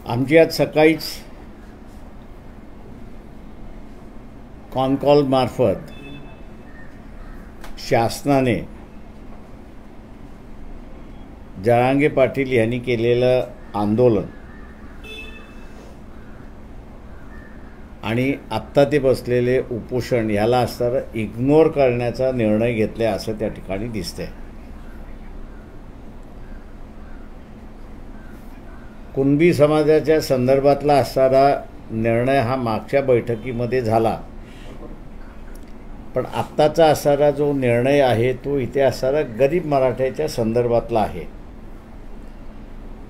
आमची आज सकाळीच कॉल मार्फत शासनाने जरांगे पाटील यांनी केलेलं आंदोलन आणि आत्ता ते बसलेले उपोषण याला असताना इग्नोर करण्याचा निर्णय घेतला असं त्या ठिकाणी दिसतंय। कुणबी समाजाच्या संदर्भातला असणारा निर्णय हा मागच्या बैठकीमध्ये झाला, पण आत्ताचा असणारा जो निर्णय आहे तो इथे असणारा गरीब मराठ्याच्या संदर्भातला आहे।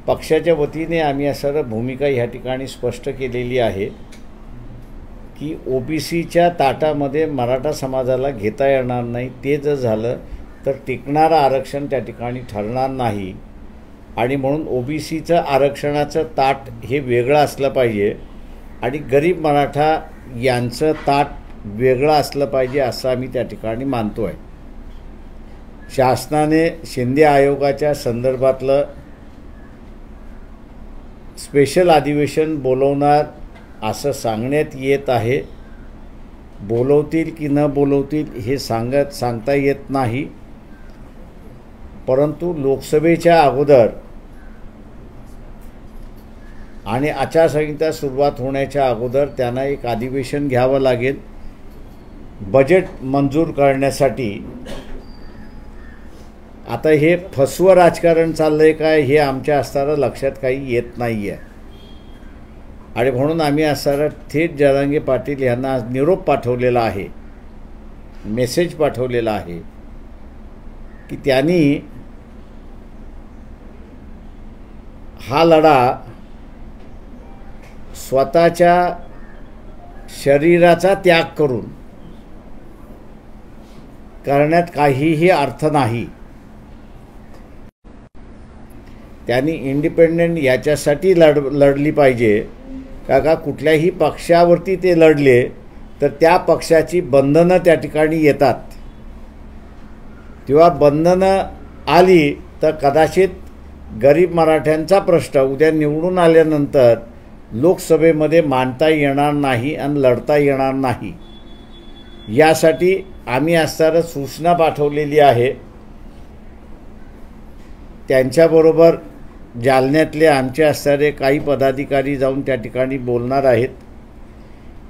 पक्षाच्या वतीने आम्ही असणारा भूमिका ह्या ठिकाणी स्पष्ट केलेली आहे की ओबीसीच्या ताटामध्ये मराठा समाजाला घेता येणार नाही। ते जर झालं तर टिकणारं आरक्षण त्या ठिकाणी ठरणार नाही आणि म्हणून ओबीसीचं आरक्षणाचं ताट हे वेगळं असलं पाहिजे आणि गरीब मराठा यांचं ताट वेगळं असलं पाहिजे असं आम्ही त्या ठिकाणी मानतो आहे। शासनाने शिंदे आयोगाच्या संदर्भातलं स्पेशल अधिवेशन बोलवणार असं सांगण्यात येत आहे। बोलवतील की न बोलवतील हे सांगता येत नाही, परंतु लोकसभेच्या अगोदर आणि आचारसंहिता सुरुवात होण्याच्या अगोदर त्यांना एक अधिवेशन घ्यावं लागेल बजेट मंजूर करण्यासाठी। आता हे फसवं राजकारण चाललंय काय हे आमच्या असताना लक्षात काही येत नाही आहे आणि म्हणून आम्ही असताना थेट जरांगे पाटील यांना आज निरोप पाठवलेला आहे, मेसेज पाठवलेला आहे की त्यांनी हा लढा स्वतःच्या शरीराचा त्याग करून करण्यात काहीही अर्थ नाही। त्यांनी इंडिपेंडेंट याच्यासाठी लढली पाहिजे का कुठल्याही पक्षावरती ते लढले तर त्या पक्षाची बंधनं त्या ठिकाणी येतात। तेव्हा बंधनं आली तर कदाचित गरीब मराठ्यांचा प्रश्न उद्या निवडून आल्यानंतर लोकसभेमध्ये मांडता येणार नाही आणि लढता येणार नाही। यासाठी आम्ही असताना सूचना पाठवलेली आहे। त्यांच्याबरोबर जालन्यातले आमचे असणारे काही पदाधिकारी जाऊन त्या ठिकाणी बोलणार आहेत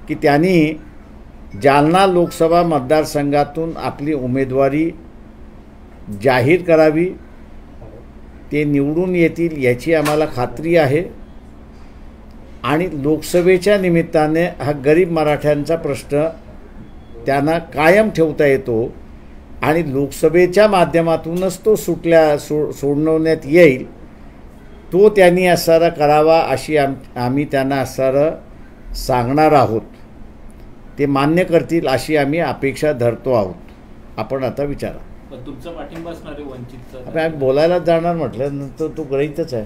की त्यांनी जालना लोकसभा मतदारसंघातून आपली उमेदवारी जाहीर करावी। ते निवडून येतील याची आम्हाला खात्री आहे आणि लोकसभेच्या निमित्ताने हा गरीब मराठ्यांचा प्रश्न त्यांना कायम ठेवता येतो आणि लोकसभेच्या माध्यमातूनच तो सोडवण्यात येईल। तो त्यांनी असणारा करावा अशी आम्ही त्यांना असणारं सांगणार आहोत। ते मान्य करतील अशी आम्ही अपेक्षा धरतो आहोत। आपण आता विचारा तुमचा पाठिंबा असणार आहे वंचितचा? आम्ही बोलायला जाणार म्हटलं नंतर तो गृहीतच आहे।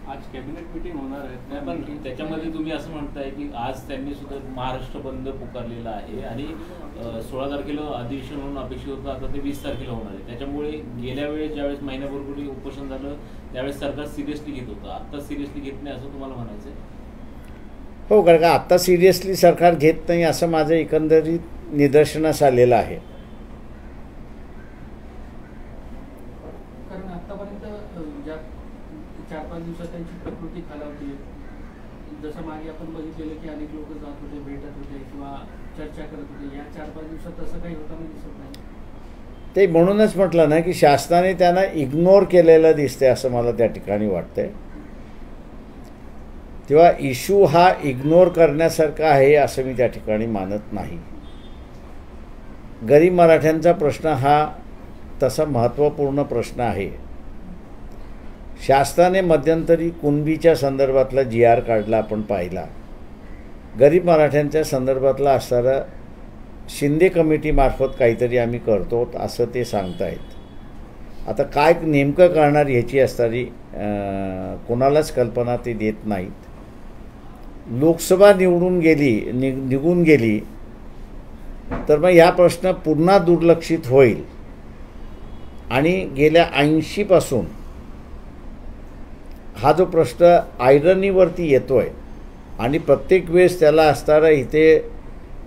आज कॅबिनेट मीटिंग होणार आहे, पण त्याच्यामध्ये तुम्ही असं म्हणताय की आज त्यांनी सुद्धा महाराष्ट्र बंद पुकारलेला आहे आणि 16 तारखेला अधिवेशन म्हणून अपेक्षित होतं, आता ते 20 तारखेला होणार आहे। त्याच्यामुळे गेल्या वेळेस ज्यावेळेस महिन्यापूर्वी उपोषण झालं त्यावेळेस सरकार सिरियसली घेत होतं, आत्ता सिरियसली घेत नाही असं तुम्हाला म्हणायचं आहे? हो, कारण का आत्ता सिरियसली सरकार घेत नाही असं माझं एकंदरीत निदर्शनास आलेलं आहे। कारण आतापर्यंत ज्या 4-5 दिवसात त्यांची प्रकृती खालावते, जसं मागे आपण बघितलेलं की अनेक लोक जात होते, भेटत होते किंवा चर्चा करत होते, या 4-5 दिवसात तसं काही होताना दिसत नाही। ते म्हणूनच म्हटलं ना की शासनाने त्यांना इग्नोर केलेलं दिसते असं मला त्या ठिकाणी वाटतंय। तेव्हा इश्यू हा इग्नोर करण्यासारखा आहे असं मी त्या ठिकाणी मानत नाही। गरीब मराठ्यांचा प्रश्न हा तसा महत्त्वपूर्ण प्रश्न आहे। शासनाने मध्यंतरी कुणबीच्या संदर्भातला GR काढला, आपण पाहिला। गरीब मराठ्यांच्या संदर्भातला असणारा शिंदे कमिटीमार्फत काहीतरी आम्ही करतो असं ते सांगतायत। आता काय नेमकं करणार ह्याची असणारी कोणालाच कल्पना ते देत नाहीत। लोकसभा निवडून निघून गेली तर मग हा प्रश्न पुन्हा दुर्लक्षित होईल आणि गेल्या 80 पासून हा जो प्रश्न आयरनीवरती येतो आहे आणि प्रत्येक वेळेस त्याला असणारा इथे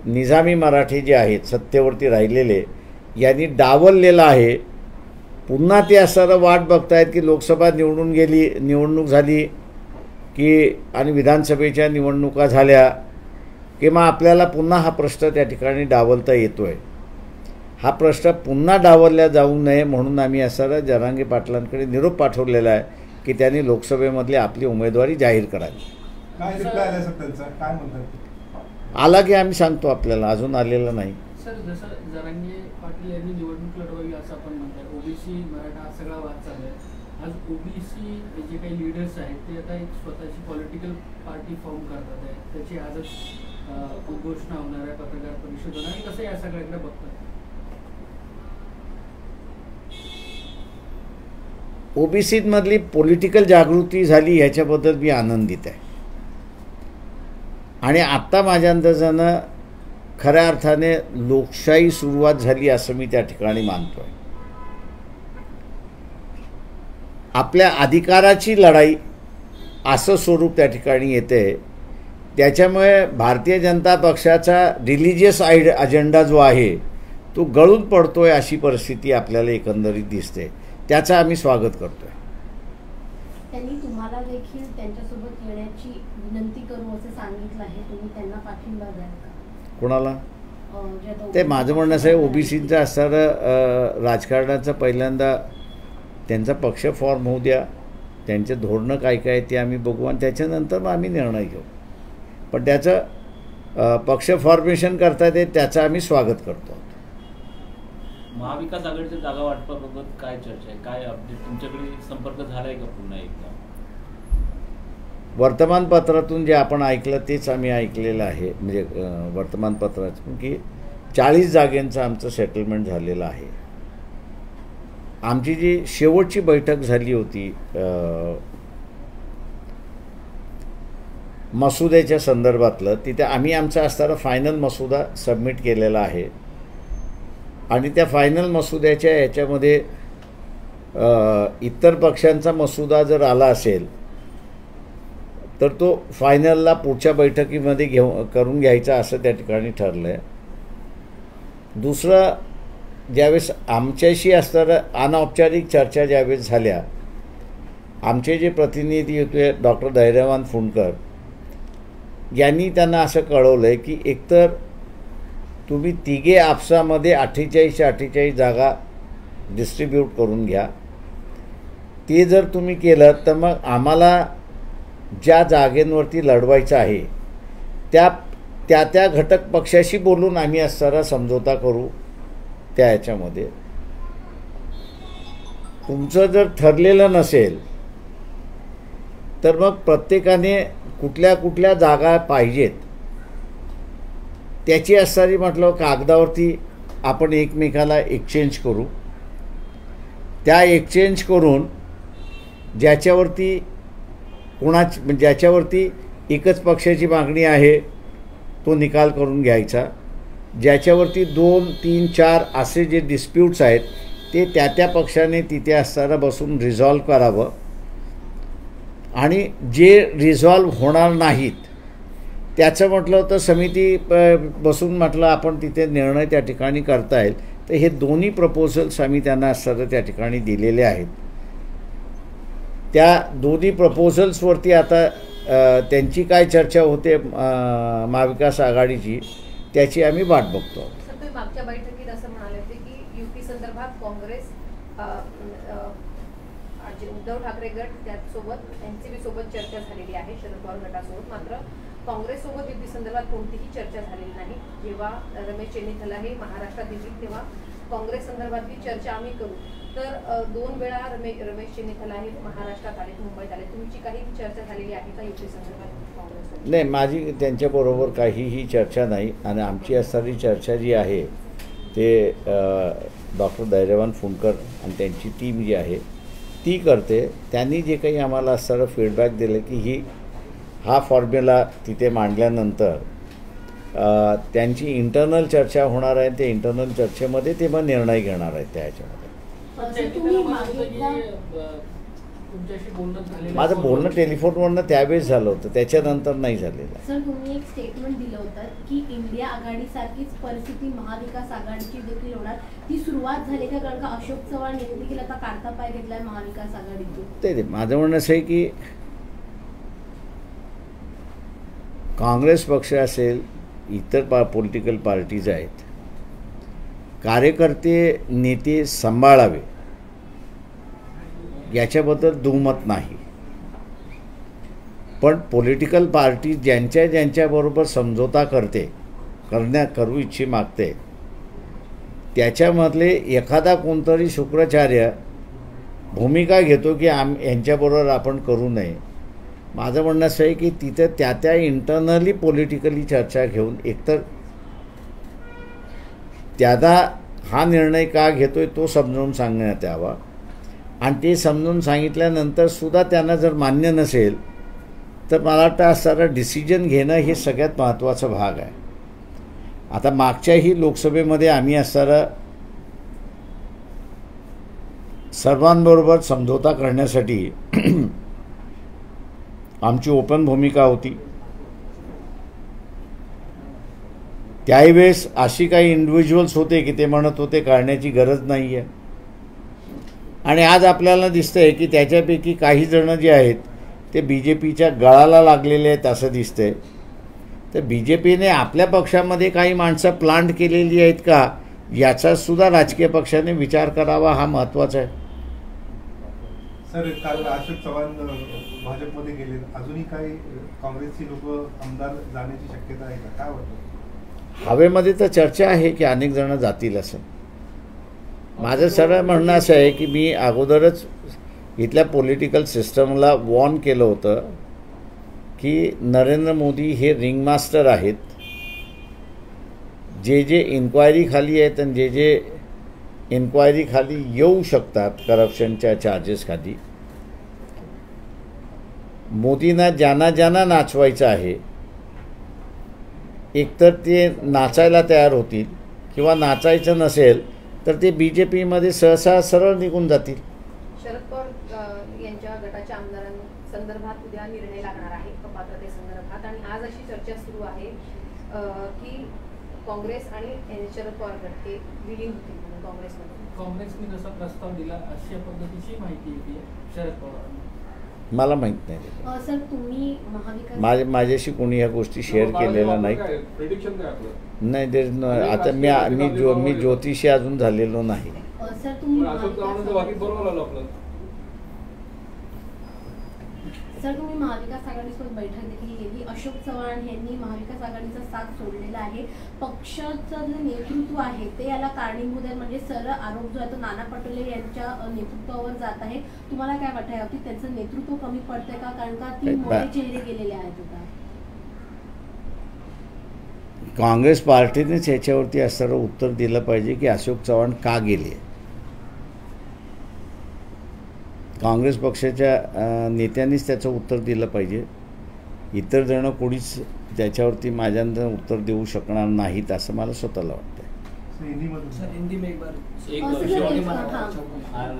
निजामी मराठी जे आहेत सत्तेवरती राहिलेले यांनी डावललेला आहे. पुन्हा ते असणारं वाट बघतायत की लोकसभा निवडणूक झाली की आणि विधानसभेच्या निवडणुका झाल्या की मग आपल्याला पुन्हा हा प्रश्न त्या ठिकाणी डावलता येतो आहे. हा प्रश्न पुन्हा डावलला जाऊ नये म्हणून आम्ही असणारा जरांगे पाटलांकडे निरोप पाठवलेला आहे की त्यांनी लोकसभेमधली आपली उमेदवारी जाहीर करावी. काय रिप्लाय आला सर त्यांचा, काय म्हणतात? आला की आम्ही सांगतो, आपल्याला अजून आलेला नाही. सर जसं जरांगे पाटील यांनी निवडणूक लढवावी असं आपण म्हणताय, ओबीसी मराठा हा सगळा वाद चालू आहे. आज ओबीसी जे काही लीडर्स आहेत ते आता एक स्वतःची पॉलिटिकल पार्टी फॉर्म करतात आहे, त्याची आजच घोषणा होणार आहे, पत्रकार परिषद होणार आहे. कसं या सगळ्याकडे बघतात? ओबीसीमधली पॉलिटिकल जागृती झाली ह्याच्याबद्दल मी आनंदित आहे. आणि आत्ता माझ्या अंदाजानं खऱ्या अर्थाने लोकशाही सुरुवात झाली असं मी त्या ठिकाणी मानतो आहे. आपल्या अधिकाराची लढाई असं स्वरूप त्या ठिकाणी येते. त्याच्यामुळे भारतीय जनता पक्षाचा रिलिजियस अजेंडा जो आहे तो गळून पडतो आहे अशी परिस्थिती आपल्याला एकंदरीत दिसते. त्याचं आम्ही स्वागत करतो आहे. त्यांनी तुम्हाला देखील त्यांच्यासोबत येण्याची विनंती करू असं सांगितलं आहे, तुम्ही त्यांना पाठिंबा द्याल का? कोणाला? ते माझं म्हणणं असं आहे, ओबीसीचं असणारं राजकारणाचं पहिल्यांदा त्यांचा पक्ष फॉर्म होऊ द्या, त्यांचे धोरणं काय काय ते आम्ही बघू आणि त्याच्यानंतर मग आम्ही निर्णय घेऊ. पण त्याचं पक्ष फॉर्मेशन करता येते त्याचं आम्ही स्वागत करतो. महाविकास आघाडीच्या जागा वाटपाबाबत काय चर्चा आहे, काय अपडेट? तुमच्याकडे संपर्क झाला आहे का पुन्हा एकदा? वर्तमानपत्रातून जे आपण ऐकलं तेच आम्ही ऐकलेलं आहे. म्हणजे वर्तमानपत्रातून की 40 जागेंचं आमचं सेटलमेंट झालेलं आहे. आमची जी शेवटची बैठक झाली होती मसुद्याच्या संदर्भातलं, तिथे आम्ही आमचा असणारा फायनल मसुदा सबमिट केलेला आहे. आणि त्या फायनल मसुद्याच्या याच्यामध्ये इतर पक्षांचा मसुदा जर आला असेल तर तो फायनलला पुढच्या बैठकीमध्ये करून घ्यायचा असं त्या ठिकाणी ठरलं आहे. दुसरं, ज्यावेळेस आमच्याशी असणारं अनौपचारिक चर्चा ज्यावेळेस झाल्या, आमचे जे प्रतिनिधी होते डॉक्टर धैर्यवान फुंडकर यांनी त्यांना असं कळवलं आहे की एकतर तुम्ही तिघे आपसामध्ये 48 जागा डिस्ट्रीब्यूट करून घ्या. ते जर तुम्ही केलं तर मग आम्हाला ज्या जागेंवरती लढवायचं आहे त्या घटक पक्षाशी बोलून आम्ही असणारा समझोता करू. त्या ह्याच्यामध्ये तुमचं जर ठरलेलं नसेल तर मग प्रत्येकाने कुठल्या जागा पाहिजेत त्याची असणारी म्हटलं कागदावरती आपण एकमेकाला एक्सचेंज करू. त्या एक्सचेंज करून ज्याच्यावरती एकच पक्षाची मागणी आहे तो निकाल करून घ्यायचा. ज्याच्यावरती 2, 3, 4 असे जे डिस्प्यूट्स आहेत ते त्या पक्षाने तिथे असताना बसून रिझॉल्व करावं. आणि जे रिझॉल्व होणार नाहीत त्याचं म्हटलं तर समिती बसून म्हटलं आपण तिथे निर्णय त्या ठिकाणी करता येईल. तर हे दोन्ही प्रपोजल्स आम्ही त्यांना असताना त्या ठिकाणी दिलेले आहेत. त्या दोन्ही प्रपोजल्सवरती आता त्यांची काय चर्चा होते महाविकास आघाडीची त्याची आम्ही वाट बघतो. सर, तुम्ही मागच्या बैठकीत असं म्हणाले होते की युपी संदर्भात काँग्रेस उद्धव ठाकरे गट त्यासोबत एनसीपी सोबत चर्चा झालेली आहे, शरद पवार गटासोबत. मात्र काँग्रेस सोबत युती संदर्भात कोणतीही चर्चा झालेली नाही. जेव्हा रमेश चेन्नीथला हे महाराष्ट्रात येतील तेव्हा काँग्रेस संदर्भातली चर्चा आम्ही करू. तर 2 वेळा रमेश चेन्नीथला हे महाराष्ट्रात आले, मुंबईत आले. तुमची काही चर्चा झालेली आहे का युती संदर्भात काँग्रेस? नाही, माझी त्यांच्याबरोबर काहीही चर्चा नाही. आणि आमची असणारी चर्चा जी आहे ते डॉक्टर धैर्यवान फुंडकर आणि त्यांची टीम जी आहे ती करते. त्यांनी जे काही आम्हाला असणारं फीडबॅक दिलं की हा फॉर्म्युला तिथे मांडल्यानंतर त्यांची इंटरनल चर्चा होणार आहे. त्या इंटरनल चर्चेमध्ये ते मग निर्णय घेणार आहेत त्या ह्याच्यामध्ये. तुमच्याशी बोलणं झालेलं माझं आहे? बोलणं टेलिफोनवरनं त्यावेळेस झालं होतं, त्याच्यानंतर नाही झालेलं. सर तुम्ही एक स्टेटमेंट दिलं होतं की इंडिया आघाडीसारखीच परिस्थिती महाविकास आघाडीची देखील होणार, ती सुरुवात झाली का? कारण का अशोक चव्हाण यांनी देखील आता काढता पाय घेतलाय महाविकास आघाडीतून. ते माझं म्हणणं असं आहे की काँग्रेस पक्ष असेल, इतर पॉलिटिकल पार्टीज आहेत, कार्यकर्ते नेते सांभाळावे याच्याबद्दल दुमत नाही. पण पॉलिटिकल पार्टी ज्यांच्याबरोबर समझोता करू इच्छी मागते, त्याच्यामधले एखादा कोणतरी शुक्राचार्य भूमिका घेतो की यांच्याबरोबर आपण करू नये. माझं म्हणणं असं आहे की तिथं त्या इंटरनली पॉलिटिकली चर्चा घेऊन एकतर त्याला हा निर्णय का घेतोय तो समजावून सांगण्यात यावा, आणि ते समजून सांगितल्यानंतर सुद्धा त्यांना जर मान्य नसेल तर मला वाटतं असणारा डिसिजन घेणं हे सगळ्यात महत्त्वाचा भाग आहे. आता मागच्याही लोकसभेमध्ये आम्ही असणारा सर्वांबरोबर समझोता करण्यासाठी आमची ओपन भूमिका होती. त्यावेळेस अशी काही इंडिव्हिज्युअल्स होते की ते म्हणत होते काढण्याची गरज नाही आहे, आणि आज आपल्याला दिसतं आहे की त्याच्यापैकी काही जण जे आहेत ते BJPच्या गळाला लागलेले आहेत असं दिसतंय. तर BJPने आपल्या पक्षामध्ये काही माणसं प्लांट केलेली आहेत का याचासुद्धा राजकीय पक्षाने विचार करावा, हा महत्त्वाचा आहे. सर काल अशोक चव्हाण भाजपमध्ये गेले, अजूनही काही काँग्रेसची लोक आमदार जाण्याची शक्यता आहे का? काय वाटतं? हवेमध्ये तर चर्चा आहे की अनेक जण जातील असं. माझं सरळ म्हणणं असं आहे की मी अगोदरच इथल्या पॉलिटिकल सिस्टमला वॉर्न केलं होतं की नरेंद्र मोदी हे रिंगमास्टर आहेत. जे इन्क्वायरी खाली आहेत आणि जे इन्क्वायरी खाली येऊ शकतात करप्शनच्या चार्जेस खाली, मोदींना ज्यांना नाचवायचं आहे एकतर ते नाचायला तयार होतील, किंवा नाचायचं नसेल तर ते BJPमध्ये सहसा सरळ निघून जातील. शरद पवार यांच्या गटाच्या आमदारांसंदर्भात उद्या निर्णय लागणार आहे अपात्रतेसंदर्भात, आणि आज अशी चर्चा सुरू आहे की काँग्रेस आणि शरद पवार गट हे विलीन होतील म्हणून काँग्रेसमध्ये. काँग्रेसने जसा प्रस्ताव दिला अशा पद्धतीची माहिती येते शरद पवारांनी. मला माहीत नाही. सर तुम्ही महाविकास माझ्याशी कोणी ह्या गोष्टी शेअर केलेल्या नाहीत. नाही ते आता मी ज्योतिषी अजून झालेलो नाही. सर तुम्ही महाविकास आघाडीसोबत बैठक देखील केली. अशोक चव्हाण यांनी महाविकास आघाडीचा साथ सोडलेला आहे. पक्षाचं जे नेतृत्व आहे ते याला कारणीभूत आहे, म्हणजे सरळ आरोप जो आहे तो नाना पटोले यांच्या नेतृत्वावर जात आहे. तुम्हाला काय वाटतं की त्यांचं नेतृत्व कमी पडतंय का? कारण का 3 मोठे चेहरे गेलेले आहेत आता. काँग्रेस पार्टीनेच याच्यावरती असणारं उत्तर दिलं पाहिजे की अशोक चव्हाण का गेले. काँग्रेस पक्षाच्या नेत्यांनीच त्याचं उत्तर दिलं पाहिजे. इतर जण कोणीच त्याच्यावरती माझ्यानं उत्तर देऊ शकणार नाहीत असं मला स्वतःला वाटतं.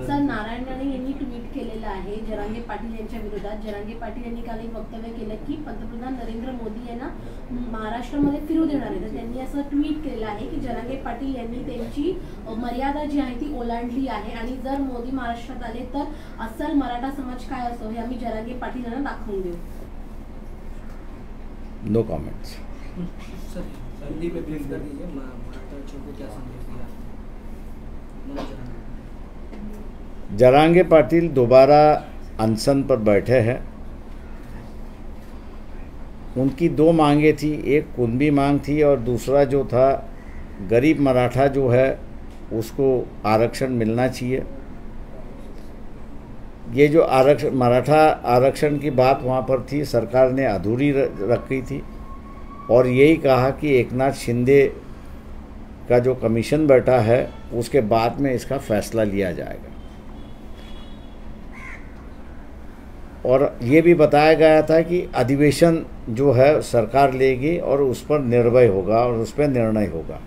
सर नारायण राणे यांनी ट्विट केलेलं आहे जरांगे पाटील यांच्या विरोधात. जरांगे पाटील यांनी काल एक वक्तव्य केलं की पंतप्रधान नरेंद्र मोदी यांना महाराष्ट्रामध्ये फिरू देणार आहे. तर त्यांनी असं ट्विट केलं आहे की जरांगे पाटील यांनी त्यांची मर्यादा जी आहे ती ओलांडली आहे, आणि जर मोदी महाराष्ट्रात आले तर अस्सल मराठा समाज काय असतो हे आम्ही जरांगे पाटील यांना दाखवून देऊ. No comments. हिंदी में प्लीज कर दीजिए, महाराष्ट्र को क्या संदेश दिया? जरांगे पाटिल दोबारा अनशन पर बैठे हैं. उनकी 2 मांगे थी, एक कुनबी मांग थी और दूसरा जो था गरीब मराठा जो है उसको आरक्षण मिलना चाहिए. ये जो मराठा आरक्षण की बात वहाँ पर थी, सरकार ने अधूरी रखी थी और यही कहा कि एकनाथ शिंदे का जो कमीशन बैठा है उसके बाद में इसका फैसला लिया जाएगा. और ये भी बताया गया था कि अधिवेशन जो है सरकार लेगी और उस पर निर्णय होगा और उस पर निर्णय होगा.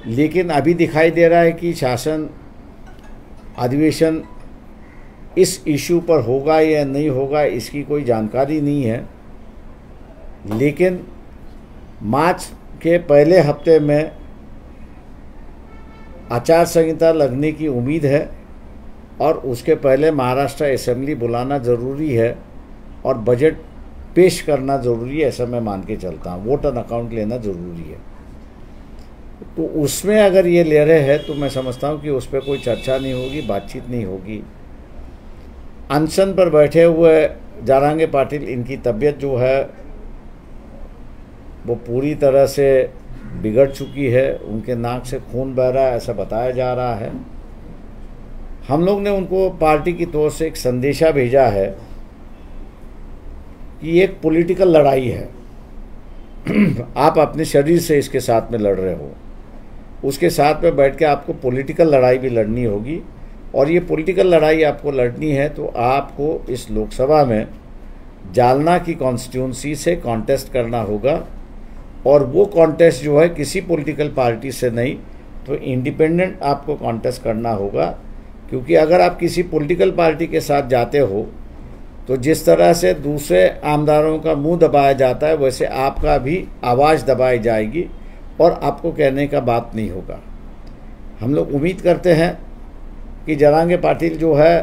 लेकिन अभी दिखाई दे रहा है कि शासन अधिवेशन इस इशू पर होगा या नहीं होगा इसकी कोई जानकारी नहीं है, लेकिन मार्च के पहले हफ्ते में आचार संहिता लगने की उम्मीद है और उसके पहले महाराष्ट्र असेंबली बुलाना ज़रूरी है और बजट पेश करना ज़रूरी है, ऐसा मैं मान के चलता हूँ। वोट ऑन अकाउंट लेना ज़रूरी है, तो उसमें अगर ये ले रहे हैं तो मैं समझता हूँ कि उस पर कोई चर्चा नहीं होगी, बातचीत नहीं होगी। अनशन पर बैठे हुए जारंगे पाटिल, इनकी तबीयत जो है वो पूरी तरह से बिगड़ चुकी है, उनके नाक से खून बह रहा है ऐसा बताया जा रहा है। हम लोग ने उनको पार्टी की तौर से एक संदेशा भेजा है कि एक पॉलिटिकल लड़ाई है, आप अपने शरीर से इसके साथ में लड़ रहे हो, उसके साथ में बैठ के आपको पॉलिटिकल लड़ाई भी लड़नी होगी, और ये पॉलिटिकल लड़ाई आपको लड़नी है तो आपको इस लोकसभा में जालना की कॉन्स्टिट्यूंसी से कॉन्टेस्ट करना होगा, और वो कॉन्टेस्ट जो है किसी पॉलिटिकल पार्टी से नहीं तो इंडिपेंडेंट आपको कॉन्टेस्ट करना होगा। क्योंकि अगर आप किसी पॉलिटिकल पार्टी के साथ जाते हो तो जिस तरह से दूसरे आमदारों का मुंह दबाया जाता है वैसे आपका भी आवाज़ दबाई जाएगी और आपको कहने का बात नहीं होगा। हम लोग उम्मीद करते हैं कि जारंगे पाटिल जो है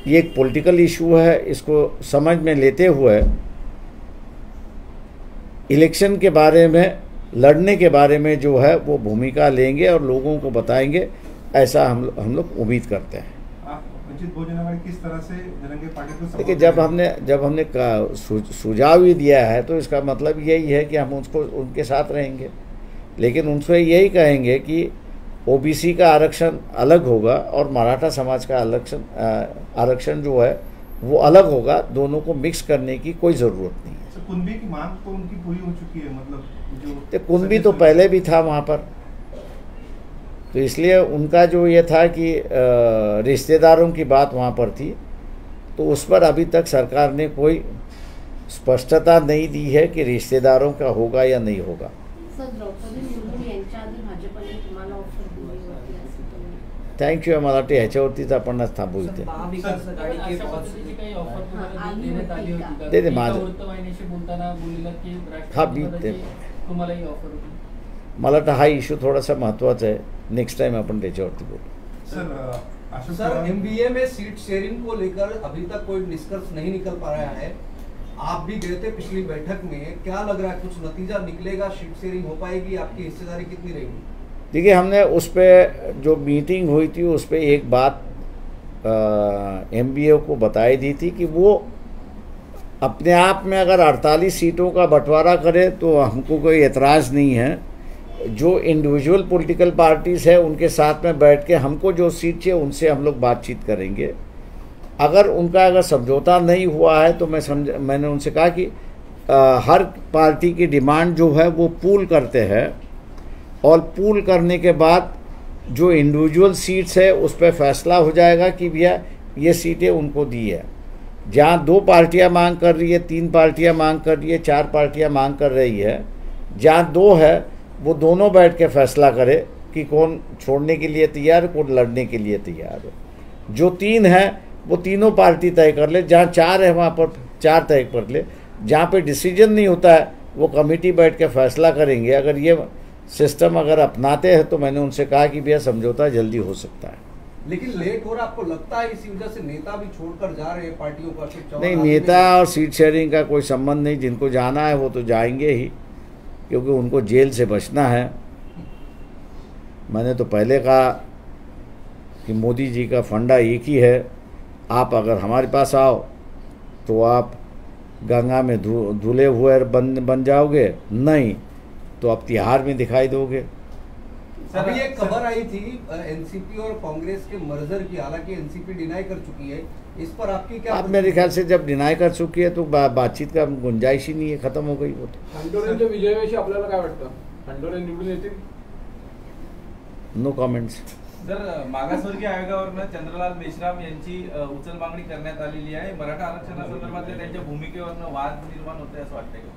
ये एक पॉलिटिकल इशू है, इसको समझ में लेते हुए इलेक्शन के बारे में, लड़ने के बारे में जो है वो भूमिका लेंगे और लोगों को बताएंगे, ऐसा हम लोग उम्मीद करते हैं। वंचित बहुजन आघाड़ी किस तरह से जारंगे पाटिल को देखिए, जब हमने सुझाव ही दिया है तो इसका मतलब यही है कि हम उसको उनके साथ रहेंगे, लेकिन उनसे यही कहेंगे कि ओबीसी का आरक्षण अलग होगा और मराठा समाज का आरक्षण जो है वो अलग होगा, दोनों को मिक्स करने की कोई ज़रूरत नहीं है। कुनबी की मांग तो उनकी पूरी हो चुकी है, मतलब जो कुनबी तो पहले भी था वहाँ पर, तो इसलिए उनका जो ये था कि रिश्तेदारों की बात वहाँ पर थी, तो उस पर अभी तक सरकार ने कोई स्पष्टता नहीं दी है कि रिश्तेदारों का होगा या नहीं होगा। थँक्यू, मला वाटतं ह्याच्यावरतीच आपण थांबू इथे। महाविकास आघाडी के पक्षाची काही ऑफर तुम्हाला देण्यात आली होती का? ते माझं वृत्तवाहिनीशी बोलताना बोललेलं की हा मी ते तुम्हालाही ऑफर होती। मला वाटतं हा इश्यू थोडासा महत्त्वाचा आहे, नेक्स्ट टाइम आपण त्याच्यावरती बोलू। सर, एमबीए में सीट शेयरिंग को लेकर अभी तक कोई निष्कर्ष नहीं निकल पा रहा है। आप भी गए थे पिछली बैठक में, क्या लग रहा है कुछ नतीजा निकलेगा? सीट शेयरिंग हो पाएगी? आपकी हिस्सेदारी कितनी रहेगी? देखिए, हमने उस पर जो मीटिंग हुई थी उस पर एक बात एमबीए को बताई दी थी कि वो अपने आप में अगर 48 सीटों का बंटवारा करे तो हमको कोई एतराज़ नहीं है। जो इंडिविजुअल पॉलिटिकल पार्टीज़ है उनके साथ में बैठ के हमको जो सीट चाहिए उनसे हम लोग बातचीत करेंगे। अगर समझौता नहीं हुआ है तो मैंने उनसे कहा कि हर पार्टी की डिमांड जो है वो पूल करते हैं, और पूल करने के बाद जो इंडिविजुअल सीट्स है उस पर फैसला हो जाएगा कि भैया ये सीटें उनको दी है। जहाँ 2 पार्टियाँ मांग कर रही है, 3 पार्टियाँ मांग कर रही है, 4 पार्टियाँ मांग कर रही है, जहाँ 2 है वो दोनों बैठ के फैसला करे कि कौन छोड़ने के लिए तैयार है, कौन लड़ने के लिए तैयार है। जो 3 है वो तीनों पार्टी तय कर ले, जहाँ 4 है वहाँ पर 4 तय कर ले। जहाँ पे डिसीजन नहीं होता है वो कमेटी बैठ के फैसला करेंगे। अगर ये सिस्टम अपनाते हैं तो मैंने उनसे कहा कि भैया समझौता जल्दी हो सकता है। लेकिन लेट हो रहा, आपको लगता है इसी वजह से नेता भी छोड़कर जा रहे हैं पार्टियों का? नहीं, नेता और सीट शेयरिंग का कोई संबंध नहीं। जिनको जाना है वो तो जाएंगे ही, क्योंकि उनको जेल से बचना है। मैंने तो पहले कहा कि मोदी जी का फंडा एक ही है, आप अगर हमारे पास आओ तो आप गंगा में धुले हुए बन जाओगे, नहीं तो आप तिहाड़ में दिखाई दोगे। अभी एक खबर आई थी एनसीपी और कांग्रेस के मर्जर की, हालांकि एनसीपी डिनाई कर चुकी है, इस पर आपकी क्या? आप मेरे ख्याल से जब डिनाई कर चुकी है तो बातचीत का गुंजाइश ही नहीं है, खत्म हो गई वो तो। खंडोरेंच्या विजयाविषयी आपल्याला काय वाटतं? खंडोरे निवडून येतील? No comments. जर मागासवर्गीय आयोगावरनं चंद्रलाल मेश्राम यांची उचल मागणी करण्यात आलेली आहे, मराठा आरक्षणासंदर्भातल्या त्यांच्या भूमिकेवरनं वाद निर्माण होतोय असं वाटतंय का?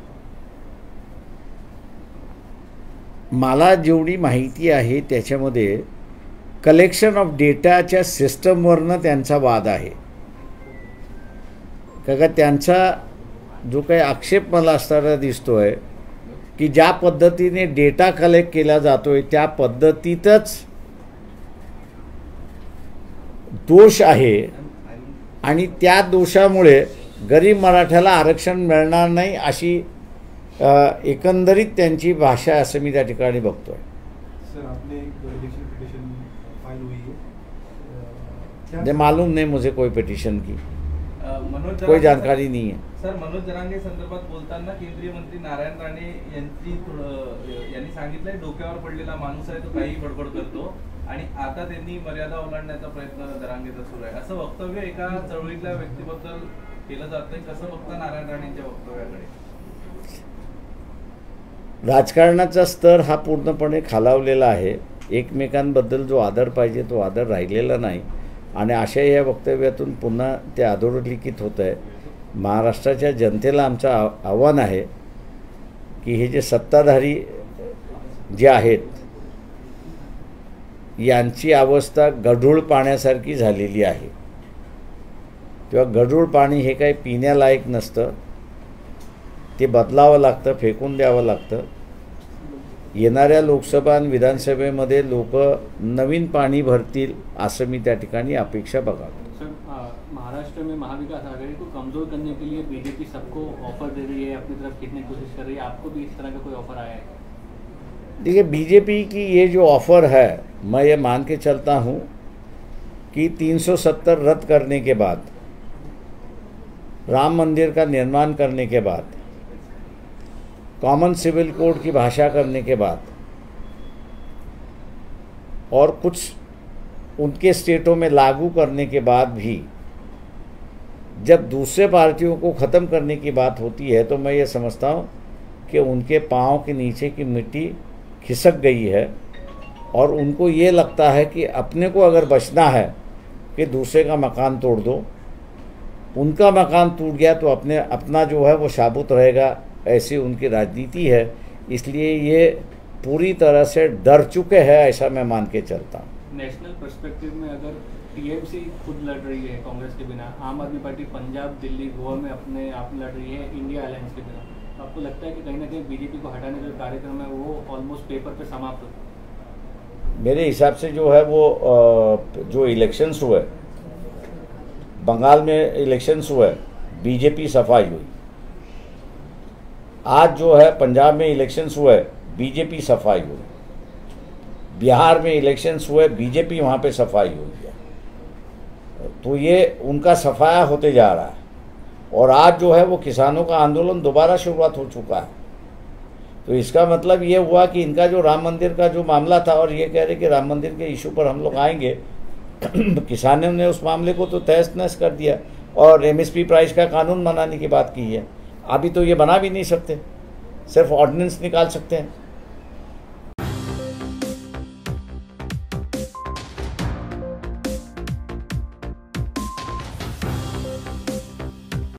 मला जेवढी माहिती आहे त्याच्यामध्ये कलेक्शन ऑफ डेटाच्या सिस्टमवरनं त्यांचा वाद आहे. का त्यांचा जो काही आक्षेप मला असताना दिसतो आहे की ज्या पद्धतीने डेटा कलेक्ट केला जातो आहे त्या पद्धतीतच दोष आहे आणि त्या दोषामुळे गरीब मराठ्याला आरक्षण मिळणार नाही अशी एकंदरीत त्यांची भाषा असं मी त्या ठिकाणी बघतोय. सर आपने एक इलेक्शन पिटिशन फाइल हुई है, ये मालूम नहीं मुझे कोई पिटिशन की मनोज कोई जानकारी नहीं है. सर मनोज जरांगे संदर्भात बोलताना केंद्रीय मंत्री नारायण राणे यांनी सांगितलंय डोक्यावर पडलेला माणूस आहे तो काही बडबड करतो आणि आता त्यांनी मर्यादा ओलांडण्याचा प्रयत्न जरांगेचा सुरू आहे असं वक्तव्य एका चळवळीतल्या व्यक्तीबद्दल केलं जातंय. कसं बघता नारायण राणेंच्या वक्तव्याकडे? राजकारणाचा स्तर हा पूर्णपणे खालावलेला आहे. एकमेकांबद्दल जो आदर पाहिजे तो आदर राहिलेला नाही आणि अशा या वक्तव्यातून पुन्हा ते अधोरेखित होत आहे. महाराष्ट्राच्या जनतेला आमचं आव्हान आहे की हे जे सत्ताधारी जे आहेत यांची अवस्था गढूळ पाण्यासारखी झालेली आहे. किंवा गढूळ पाणी हे काही पिण्यालायक नसतं, ते बदलावं लागतं, फेकून द्यावं लागतं. येणाऱ्या लोकसभा आणि विधानसभेमध्ये लोक नवीन पाणी भरतील असं मी त्या ठिकाणी अपेक्षा बघावं. सर महाराष्ट्र में महाविकास आघाड़ी को कमजोर करने के लिए बीजेपी सबको ऑफर दे रही है, अपनी तरफ खींचने की कोशिश कर रही है. आपको भी इस तरह का कोई ऑफर आया है? देखिए बीजेपी की ये जो ऑफ़र है मैं ये मान के चलता हूँ कि 370 रद्द करने के बाद, राम मंदिर का निर्माण करने के बाद, कॉमन सिविल कोड की भाषा करने के बाद और कुछ उनके स्टेटों में लागू करने के बाद भी जब दूसरे पार्टियों को ख़त्म करने की बात होती है तो मैं ये समझता हूँ कि उनके पाँव के नीचे की मिट्टी खिसक गई है और उनको ये लगता है कि अपने को अगर बचना है कि दूसरे का मकान तोड़ दो, उनका मकान टूट गया तो अपना जो है वो शाबुत रहेगा, ऐसी उनकी राजनीति है. इसलिए ये पूरी तरह से डर चुके हैं ऐसा मैं मान के चलता हूँ. नेशनल पर्सपेक्टिव में अगर टीएमसी खुद लड़ रही है कांग्रेस के बिना, आम आदमी पार्टी पंजाब दिल्ली गोवा में अपने आप लड़ रही है इंडिया अलायंस के बिना, तो आपको लगता है कि कहीं ना कहीं बीजेपी को हटाने का कार्यक्रम है वो ऑलमोस्ट पेपर पे समाप्त हो? मेरे हिसाब से जो है वो जो इलेक्शंस हुए, बंगाल में इलेक्शंस हुए, बीजेपी सफाई हुई. आज जो है पंजाब में इलेक्शंस हुए, बीजेपी सफाई हुई. बिहार में इलेक्शंस हुए, बीजेपी वहाँ पे सफाई हुई है. तो ये उनका सफाया होते जा रहा है और आज जो है वो किसानों का आंदोलन दोबारा शुरुआत हो चुका है. तो इसका मतलब ये हुआ कि इनका जो राम मंदिर का जो मामला था और ये कह रहे कि राम मंदिर के इशू पर हम लोग आएंगे, किसानों ने उस मामले को तो तहस नहस कर दिया और एमएसपी प्राइस का कानून बनाने की बात की है. अभी तो ये बना भी नहीं सकते, सिर्फ ऑर्डिनेंस निकाल सकते हैं.